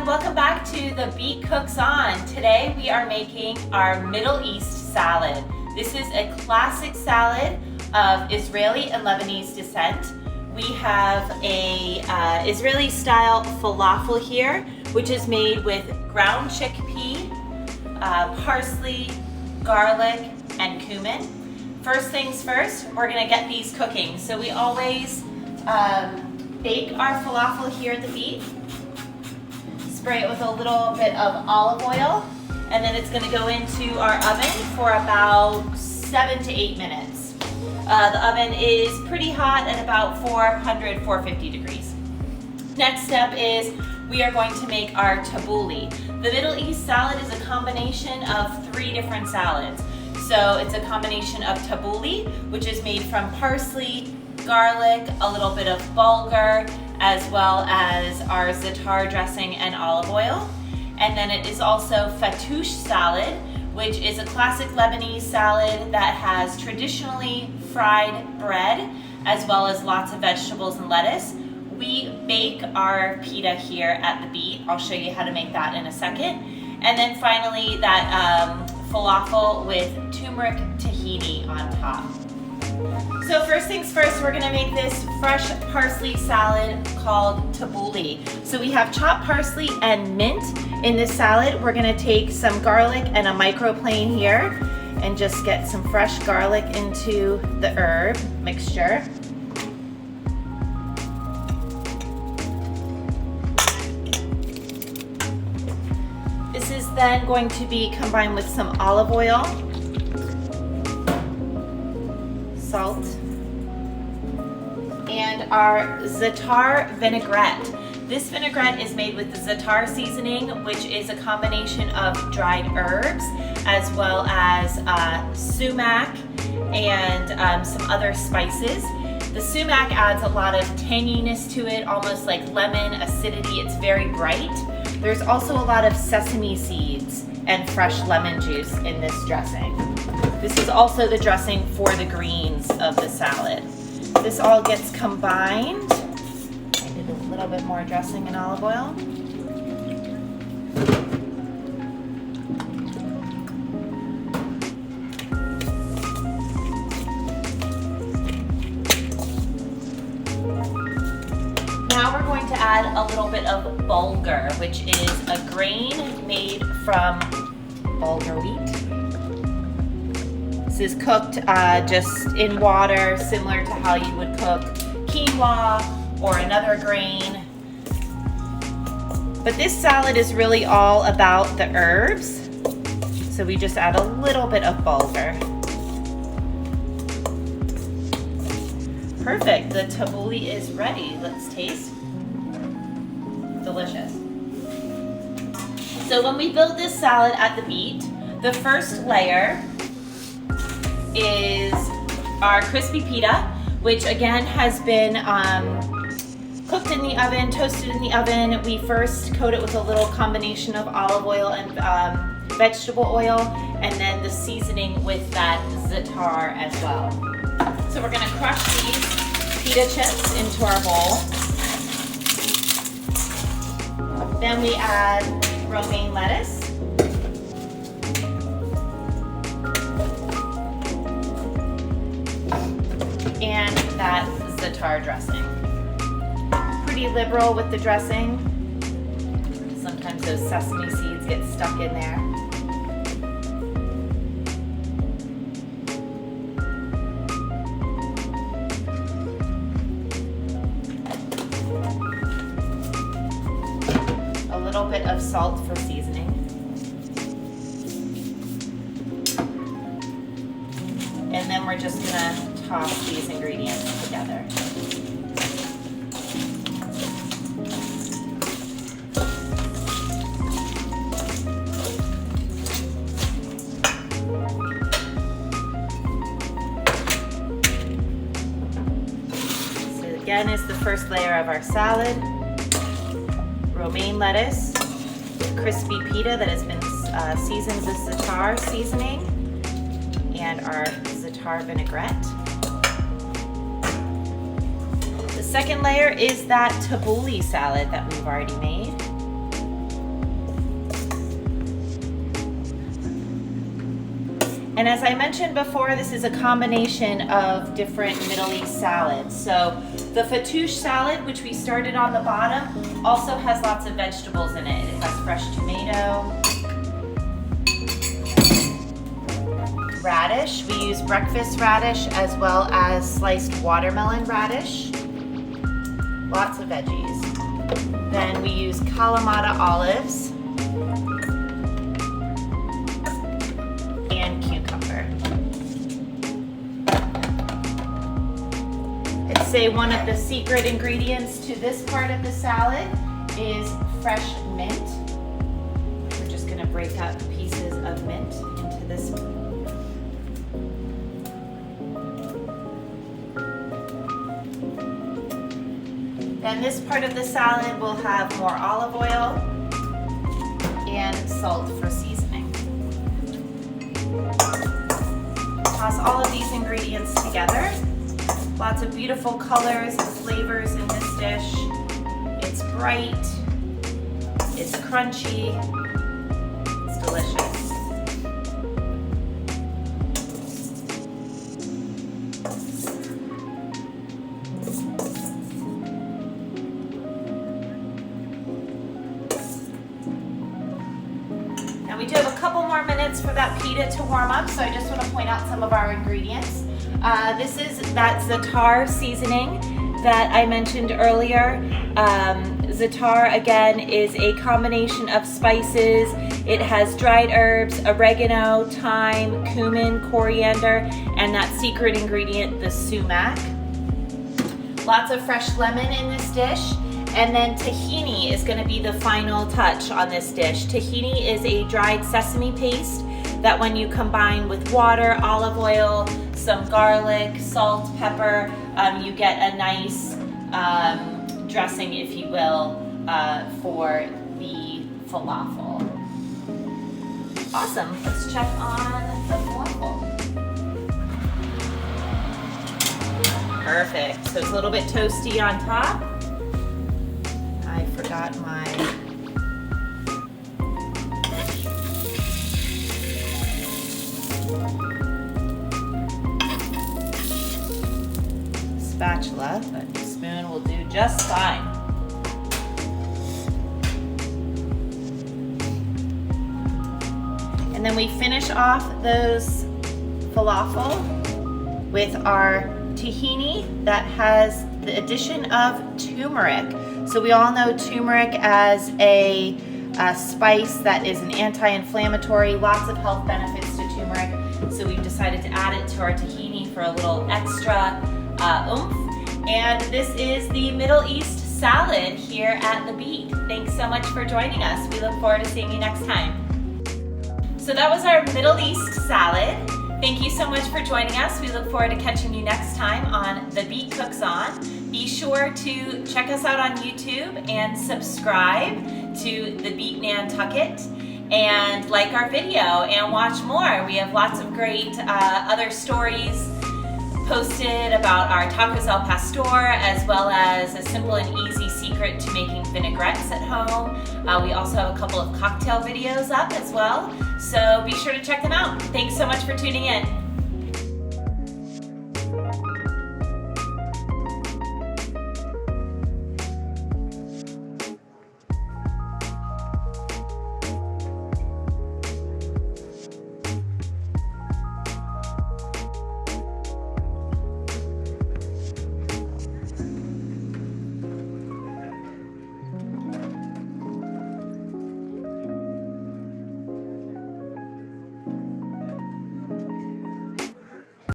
Welcome back to the Beet Cooks On. Today we are making our Middle East salad. This is a classic salad of Israeli and Lebanese descent. We have a Israeli style falafel here, which is made with ground chickpea, parsley, garlic, and cumin. First things first, we're gonna get these cooking. So we always bake our falafel here at the Beet. Spray it with a little bit of olive oil, and then it's going to go into our oven for about 7 to 8 minutes. The oven is pretty hot at about 450 degrees. Next step is we are going to make our tabbouleh. The Middle East salad is a combination of 3 different salads. So it's a combination of tabbouleh, which is made from parsley, garlic, a little bit of bulgur, as well as our za'atar dressing and olive oil. And then it is also fattoush salad, which is a classic Lebanese salad that has traditionally fried bread, as well as lots of vegetables and lettuce. We bake our pita here at the Beet. I'll show you how to make that in a second. And then finally that falafel with turmeric tahini on top. So first things first, we're gonna make this fresh parsley salad called tabbouleh. So we have chopped parsley and mint in this salad. We're gonna take some garlic and a microplane here and just get some fresh garlic into the herb mixture. This is then going to be combined with some olive oil, salt, and our za'atar vinaigrette. This vinaigrette is made with the za'atar seasoning, which is a combination of dried herbs as well as sumac and some other spices. The sumac adds a lot of tanginess to it, almost like lemon acidity. It's very bright. There's also a lot of sesame seeds and fresh lemon juice in this dressing. This is also the dressing for the greens of the salad. This all gets combined. I did a little bit more dressing and olive oil. Now we're going to add a little bit of bulgur, which is a grain made from bulgur wheat. This is cooked just in water, similar to how you would cook quinoa or another grain. But this salad is really all about the herbs. So we just add a little bit of bulgur. Perfect, the tabbouleh is ready. Let's taste. Delicious. So when we build this salad at the Beet, the first layer is our crispy pita, which again has been cooked in the oven, toasted in the oven. We first coat it with a little combination of olive oil and vegetable oil, and then the seasoning with that za'atar as well. So we're gonna crush these pita chips into our bowl. Then we add romaine lettuce. And that za'atar dressing. Pretty liberal with the dressing. Sometimes those sesame seeds get stuck in there. A little bit of salt for seasoning. And then we're just gonna toss these ingredients together. So again is the first layer of our salad. Romaine lettuce, crispy pita that has been seasoned with za'atar seasoning and our za'atar vinaigrette. The second layer is that tabbouleh salad that we've already made. And as I mentioned before, this is a combination of different Middle East salads. So the fattoush salad, which we started on the bottom, also has lots of vegetables in it. It has fresh tomato, radish. We use breakfast radish as well as sliced watermelon radish. Lots of veggies. Then we use Kalamata olives and cucumber. I'd say one of the secret ingredients to this part of the salad is fresh mint. We're just going to break up pieces of mint into this. Then this part of the salad will have more olive oil and salt for seasoning. Toss all of these ingredients together. Lots of beautiful colors and flavors in this dish. It's bright, it's crunchy, it's delicious. Now we do have a couple more minutes for that pita to warm up, so I just want to point out some of our ingredients. This is that za'atar seasoning that I mentioned earlier. Za'atar, again, is a combination of spices. It has dried herbs, oregano, thyme, cumin, coriander, and that secret ingredient, the sumac. Lots of fresh lemon in this dish. And then tahini is going to be the final touch on this dish. Tahini is a dried sesame paste that when you combine with water, olive oil, some garlic, salt, pepper, you get a nice dressing, if you will, for the falafel. Awesome. Let's check on the falafel. Perfect. So it's a little bit toasty on top. I forgot my spatula, but the spoon will do just fine. And then we finish off those falafel with our tahini that has the addition of turmeric. So we all know turmeric as a spice that is an anti-inflammatory, lots of health benefits to turmeric. So we've decided to add it to our tahini for a little extra oomph. And this is the Middle East salad here at the Beet. Thanks so much for joining us. We look forward to seeing you next time. So that was our Middle East salad. Thank you so much for joining us. We look forward to catching you next time on the Beet Cooks On. Be sure to check us out on YouTube and subscribe to the Beet Nantucket and like our video and watch more. We have lots of great other stories posted about our tacos al pastor, as well as a simple and easy secret to making vinaigrettes at home. We also have a couple of cocktail videos up as well, so be sure to check them out. Thanks so much for tuning in.